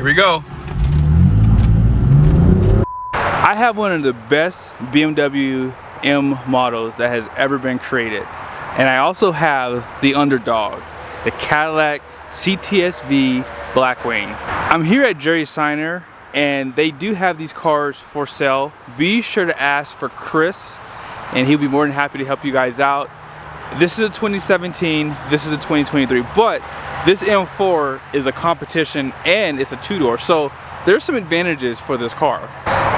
Here we go. I have one of the best BMW M models that has ever been created. And I also have the underdog, the Cadillac CTSV Blackwing. I'm here at Jerry Seiner, and they do have these cars for sale. Be sure to ask for Chris, and he'll be more than happy to help you guys out. This is a 2017, this is a 2023, but this M4 is a competition and it's a two-door, so there's some advantages for this car.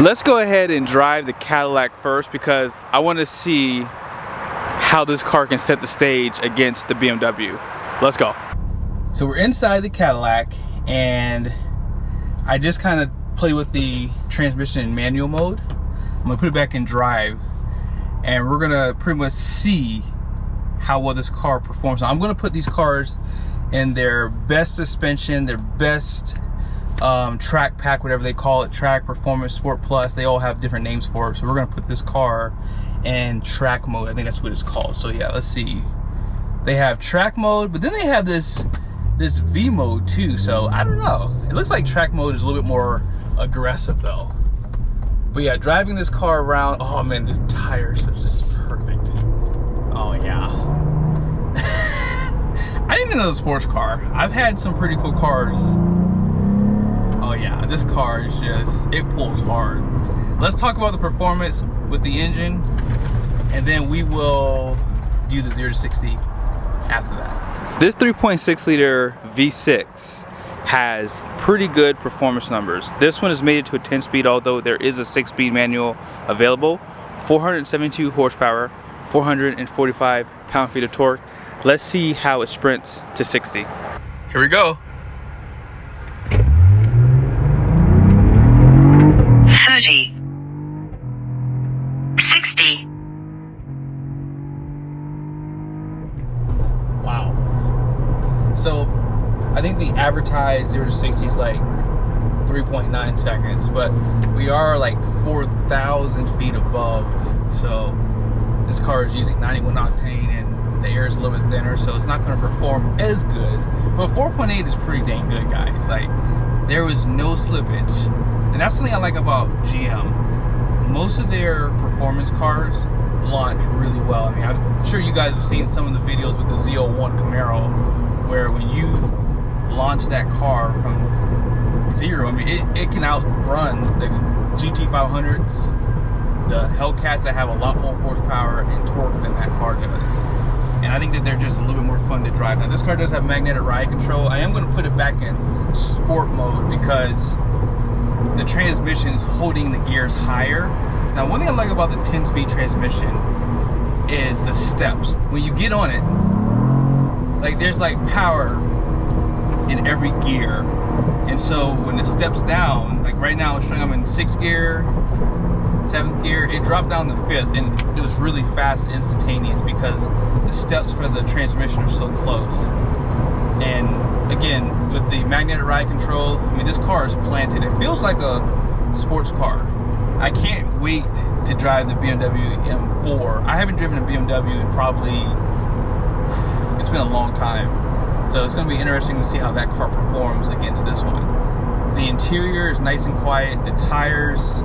Let's go ahead and drive the Cadillac first because I want to see how this car can set the stage against the BMW. Let's go. So we're inside the Cadillac, and I just kind of play with the transmission in manual mode. I'm gonna put it back in drive, and we're gonna pretty much see how well this car performs. I'm gonna put these cars in their best suspension, their best track pack, whatever they call it, track, performance, sport plus, they all have different names for it. So we're gonna put this car in track mode. I think that's what it's called. So yeah, let's see. They have track mode, but then they have this V mode too. So I don't know. It looks like track mode is a little bit more aggressive though. But yeah, driving this car around, oh man, the tires are just perfect. Oh yeah. I didn't even know it was a sports car. I've had some pretty cool cars. Oh yeah, this car is just, it pulls hard. Let's talk about the performance with the engine, and then we will do the 0 to 60 after that. This 3.6 liter V6 has pretty good performance numbers. This one is mated to a 10-speed, although there is a 6-speed manual available. 472 horsepower, 445 pound-feet of torque. Let's see how it sprints to 60. Here we go. 30. 60. Wow. So I think the advertised 0 to 60 is like 3.9 seconds, but we are like 4,000 feet above. So this car is using 91 octane and the air is a little bit thinner, so it's not going to perform as good. But 4.8 is pretty dang good, guys. Like, there was no slippage. And that's something I like about GM. Most of their performance cars launch really well. I mean, I'm sure you guys have seen some of the videos with the Z01 Camaro, where when you launch that car from zero, I mean, it can outrun the GT500s, the Hellcats that have a lot more horsepower and torque than that car does. And I think that they're just a little bit more fun to drive. Now, this car does have magnetic ride control. I am going to put it back in sport mode because the transmission is holding the gears higher. Now, one thing I like about the 10-speed transmission is the steps. When you get on it, like, there's like power in every gear. And so when it steps down, like right now it's showing I'm in 6th gear, 7th gear, it dropped down to 5th, and it was really fast and instantaneous because the steps for the transmission are so close. And again, with the magnetic ride control, I mean, this car is planted. It feels like a sports car. I can't wait to drive the BMW M4. I haven't driven a BMW in probably, it's been a long time. So it's going to be interesting to see how that car performs against this one. The interior is nice and quiet. The tires,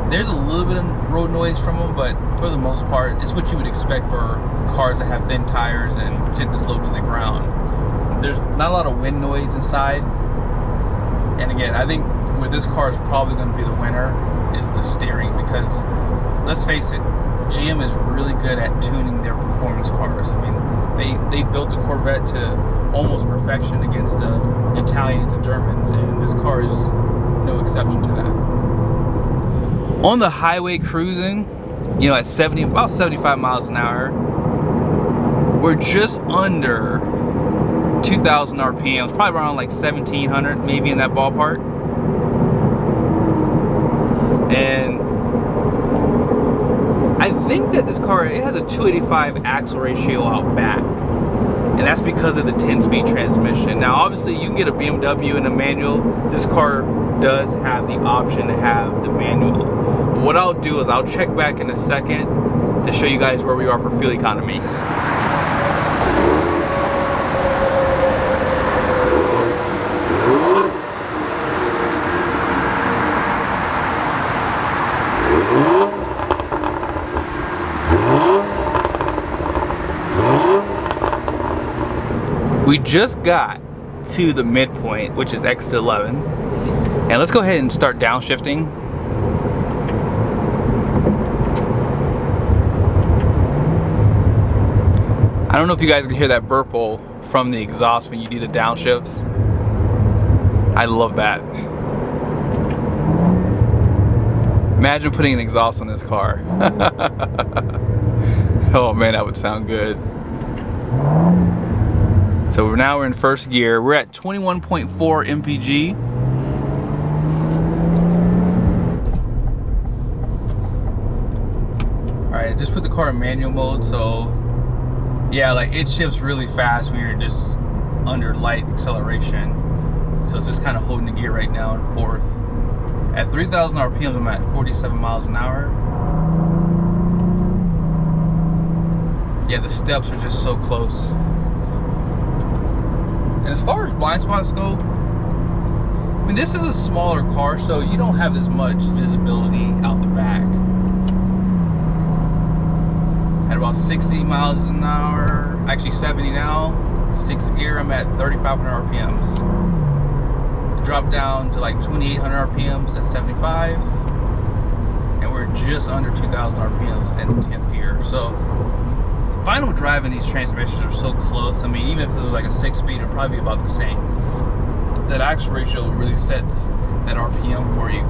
there's a little bit of road noise from them, but for the most part, it's what you would expect for cars that have thin tires and sit this low to the ground. There's not a lot of wind noise inside. And again, I think where this car is probably going to be the winner is the steering, because let's face it, GM is really good at tuning their performance cars. I mean, they built the Corvette to almost perfection against the Italians and Germans, and this car is no exception to that. On the highway cruising, you know, at about 75 miles an hour, we're just under 2,000 RPMs, probably around like 1,700, maybe in that ballpark. And I think that this car, it has a 285 axle ratio out back, and that's because of the 10-speed transmission. Now, obviously, you can get a BMW in a manual. This car does have the option to have the manual. What I'll do is I'll check back in a second to show you guys where we are for fuel economy. We just got to the midpoint, which is exit 11. And let's go ahead and start downshifting. I don't know if you guys can hear that burple from the exhaust when you do the downshifts. I love that. Imagine putting an exhaust on this car. Oh man, that would sound good. So now we're in first gear. We're at 21.4 mpg. All right, I just put the car in manual mode, so yeah, like it shifts really fast when you're just under light acceleration. So it's just kind of holding the gear right now in fourth. At 3,000 RPMs, I'm at 47 miles an hour. Yeah, the steps are just so close. And as far as blind spots go, I mean, this is a smaller car, so you don't have as much visibility out the back. At about 60 miles an hour, actually 70 now, 6th gear, I'm at 3,500 RPMs. Drop down to like 2,800 RPMs at 75. And we're just under 2,000 RPMs in 10th gear. So final drive in these transmissions are so close. I mean, even if it was like a 6-speed, it'd probably be about the same. That axle ratio really sets that RPM for you.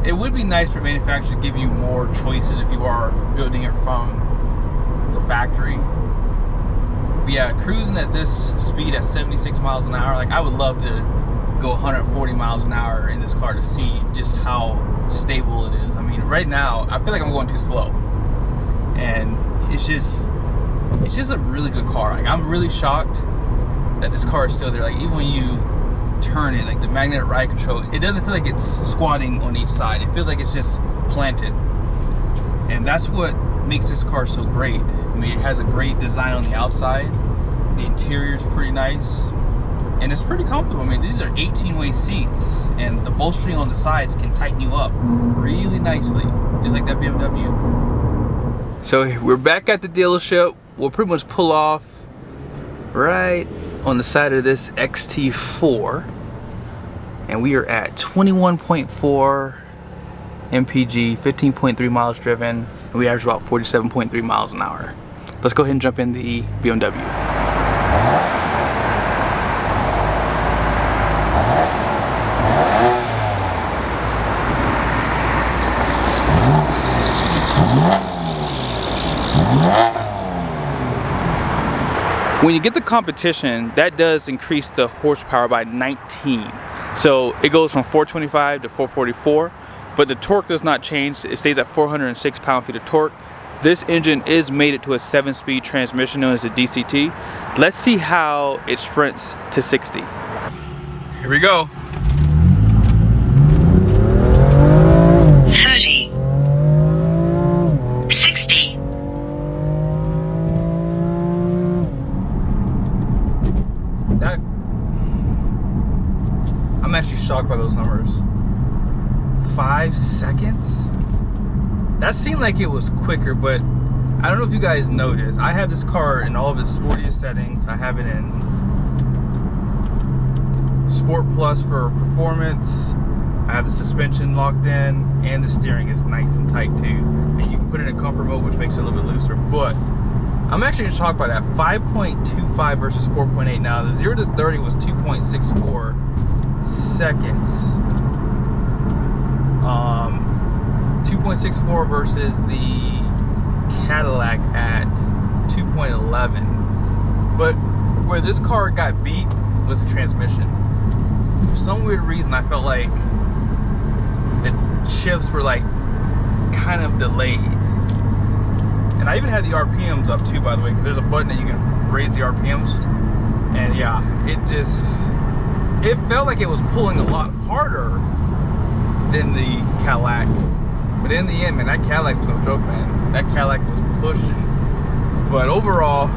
It would be nice for manufacturers to give you more choices if you are building it from the factory. But yeah, cruising at this speed at 76 miles an hour, like I would love to go 140 miles an hour in this car to see just how stable it is. I mean, right now, I feel like I'm going too slow. And it's just a really good car. Like, I'm really shocked that this car is still there. Like, even when you turn it, like the magnetic ride control, it doesn't feel like it's squatting on each side. It feels like it's just planted. And that's what makes this car so great. I mean, it has a great design on the outside. The interior is pretty nice. And it's pretty comfortable. I mean, these are 18-way seats, and the bolstering on the sides can tighten you up really nicely, just like that BMW. So we're back at the dealership. We'll pretty much pull off right on the side of this XT4, and we are at 21.4 mpg, 15.3 miles driven, and we average about 47.3 miles an hour. Let's go ahead and jump in the BMW. When you get the competition, that does increase the horsepower by 19. So it goes from 425 to 444, but the torque does not change. It stays at 406 pound-feet of torque. This engine is mated to a 7-speed transmission known as the DCT. Let's see how it sprints to 60. Here we go. 30. 60. I'm actually shocked by those numbers. 5 seconds? That seemed like it was quicker, but I don't know if you guys noticed. I have this car in all of its sportiest settings. I have it in Sport Plus for performance. I have the suspension locked in, and the steering is nice and tight too. And you can put it in comfort mode, which makes it a little bit looser, but I'm actually shocked by that. 5.25 versus 4.8. Now, the 0 to 30 was 2.64 seconds. 2.64 versus the Cadillac at 2.11. But where this car got beat was the transmission. For some weird reason, I felt like the shifts were like kind of delayed. And I even had the RPMs up too, by the way, because there's a button that you can raise the RPMs. And yeah, it felt like it was pulling a lot harder than the Cadillac. But in the end, man, that Cadillac was no joke, man. That Cadillac was pushing. But overall,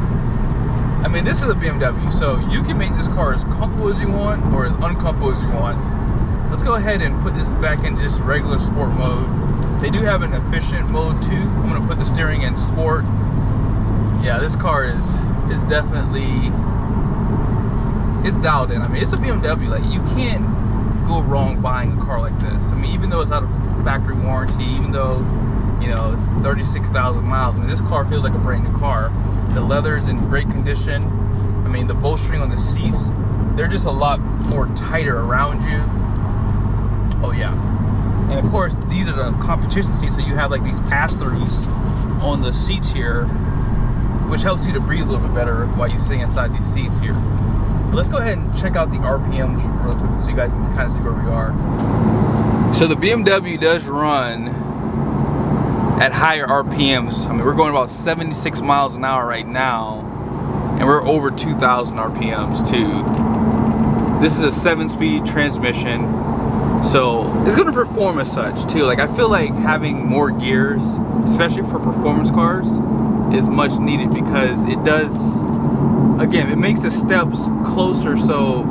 I mean, this is a BMW, so you can make this car as comfortable as you want or as uncomfortable as you want. Let's go ahead and put this back in just regular sport mode. They do have an efficient mode too. I'm gonna put the steering in sport. Yeah, this car is definitely it's dialed in. I mean, it's a BMW. Like, you can't go wrong buying a car like this. I mean, even though it's out of factory warranty, even though, you know, it's 36,000 miles, I mean, this car feels like a brand new car. The leather's in great condition. I mean, the bolstering on the seats, they're just a lot more tighter around you. Oh yeah. And of course, these are the competition seats, so you have like these pass-throughs on the seats here, which helps you to breathe a little bit better while you sit inside these seats here. But let's go ahead and check out the RPMs real quick so you guys can kind of see where we are. So the BMW does run at higher RPMs. I mean, we're going about 76 miles an hour right now, and we're over 2,000 RPMs too. This is a 7-speed transmission, so it's going to perform as such too. Like, I feel like having more gears, especially for performance cars, is much needed, because it does, again, it makes the steps closer. So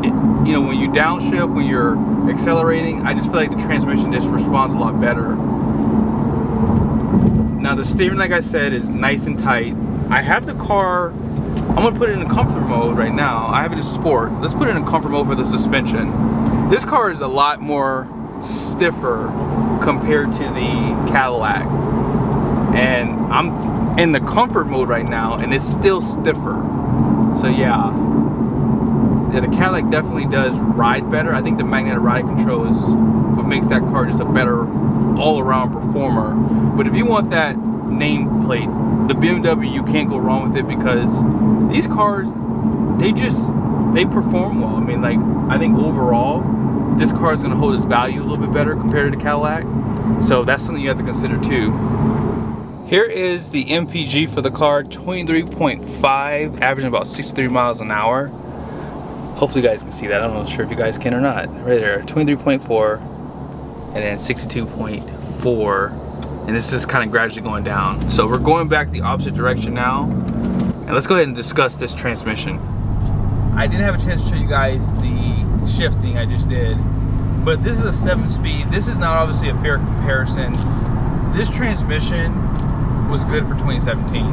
it, you know, when you downshift, when you're accelerating, I just feel like the transmission just responds a lot better. Now the steering, like I said, is nice and tight. I have the car, I'm gonna put it in comfort mode right now. I have it in sport. Let's put it in comfort mode for the suspension. This car is a lot more stiffer compared to the Cadillac, and I'm in the comfort mode right now, and it's still stiffer. So yeah, the Cadillac definitely does ride better. I think the magnetic ride control is what makes that car just a better all-around performer. But if you want that nameplate, the BMW, you can't go wrong with it, because these cars, they perform well. I mean, like, I think overall this car is going to hold its value a little bit better compared to the Cadillac, so that's something you have to consider too. Here is the MPG for the car, 23.5, averaging about 63 miles an hour. Hopefully you guys can see that. I'm not sure if you guys can or not. Right there, 23.4, and then 62.4, and this is kind of gradually going down. So we're going back the opposite direction now, and let's go ahead and discuss this transmission. I didn't have a chance to show you guys the shifting I just did, but this is a 7-speed. This is not obviously a fair comparison. This transmission was good for 2017.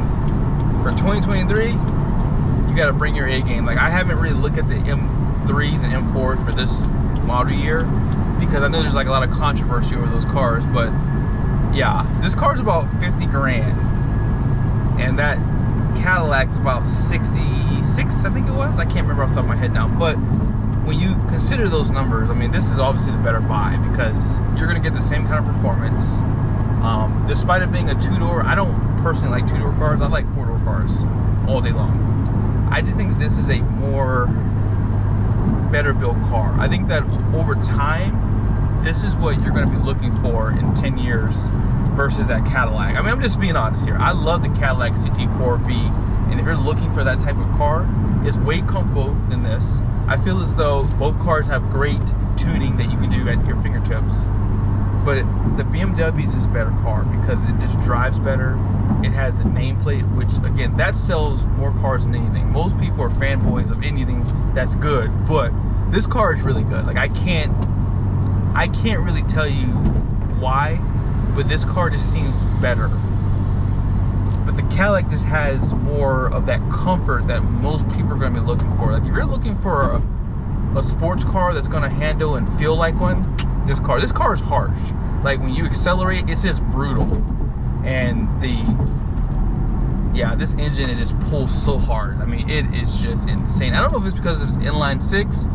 For 2023, you got to bring your A game. Like, I haven't really looked at the M3s and M4s for this model year, because I know there's like a lot of controversy over those cars. But yeah, this car's about 50 grand, and that Cadillac's about 66, I think it was. I can't remember off the top of my head now. But when you consider those numbers, I mean, this is obviously the better buy, because you're gonna get the same kind of performance. Despite it being a 2-door, I don't personally like 2-door cars. I like 4-door cars all day long. I just think that this is a better built car. I think that over time, this is what you're going to be looking for in 10 years versus that Cadillac. I mean, I'm just being honest here. I love the Cadillac CT4V, and if you're looking for that type of car, it's way comfortable than this. I feel as though both cars have great tuning that you can do at your fingertips. But the BMW is just a better car because it just drives better. It has a nameplate, which again, that sells more cars than anything. Most people are fanboys of anything that's good, but this car is really good. Like, I can't really tell you why, but this car just seems better. But the Cadillac just has more of that comfort that most people are going to be looking for. Like, if you're looking for a sports car that's going to handle and feel like one, this car is harsh. Like, when you accelerate, it's just brutal. And this engine, it just pulls so hard. I mean, it is just insane. I don't know if it's because it's inline 6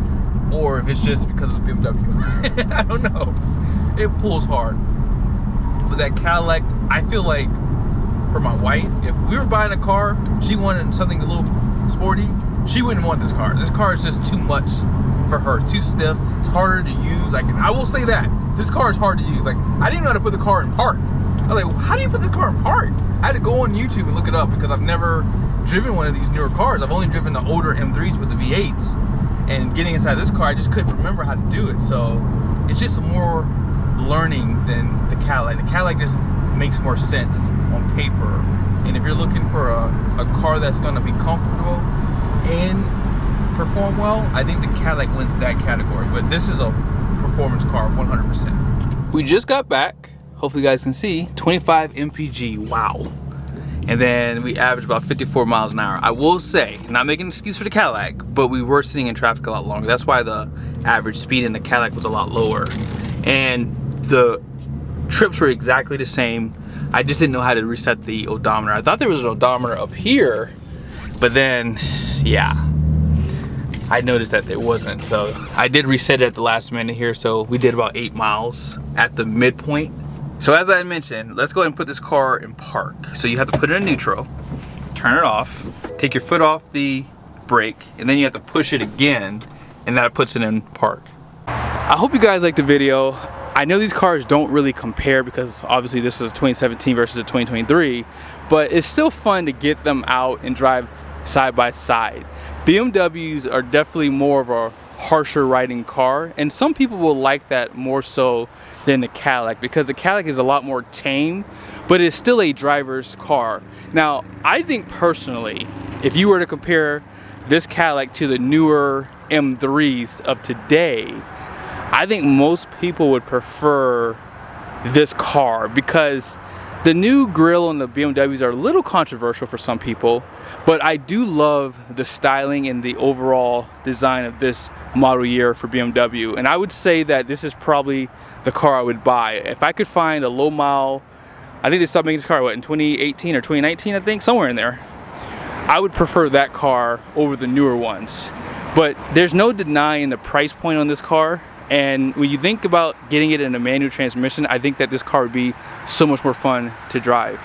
or if it's just because of BMW. I don't know. It pulls hard. But that Cadillac, I feel like, for my wife, if we were buying a car, she wanted something a little sporty, she wouldn't want this car. This car is just too much for her, too stiff. It's harder to use. I will say that this car is hard to use. Like, I didn't know how to put the car in park. I was like, how do you put the car in park? I had to go on YouTube and look it up, because I've never driven one of these newer cars. I've only driven the older M3s with the V8s, and getting inside this car, I just couldn't remember how to do it. So it's just more learning than the Cadillac. The Cadillac just makes more sense on paper. And if you're looking for a car that's going to be comfortable and perform well, I think the Cadillac wins that category. But this is a performance car 100%. We just got back. Hopefully you guys can see 25 mpg. Wow. and then we averaged about 54 miles an hour. I will say, not making an excuse for the Cadillac, but we were sitting in traffic a lot longer. That's why the average speed in the Cadillac was a lot lower. And the trips were exactly the same. I just didn't know how to reset the odometer. I thought there was an odometer up here, but then, yeah, I noticed that there wasn't. So I did reset it at the last minute here. So we did about 8 miles at the midpoint. So as I mentioned, let's go ahead and put this car in park. So you have to put it in neutral, turn it off, take your foot off the brake, and then you have to push it again, and that puts it in park. I hope you guys liked the video. I know these cars don't really compare because obviously this is a 2017 versus a 2023, but it's still fun to get them out and drive side by side. BMWs are definitely more of a harsher riding car, and some people will like that more so than the Cadillac because the Cadillac is a lot more tame, but it's still a driver's car. Now, I think personally, if you were to compare this Cadillac to the newer M3s of today, I think most people would prefer this car because the new grille on the BMWs are a little controversial for some people, but I do love the styling and the overall design of this model year for BMW. And I would say that this is probably the car I would buy. If I could find a low mile, I think they stopped making this car, what, in 2018 or 2019, I think, somewhere in there. I would prefer that car over the newer ones. But there's no denying the price point on this car. And when you think about getting it in a manual transmission, I think that this car would be so much more fun to drive.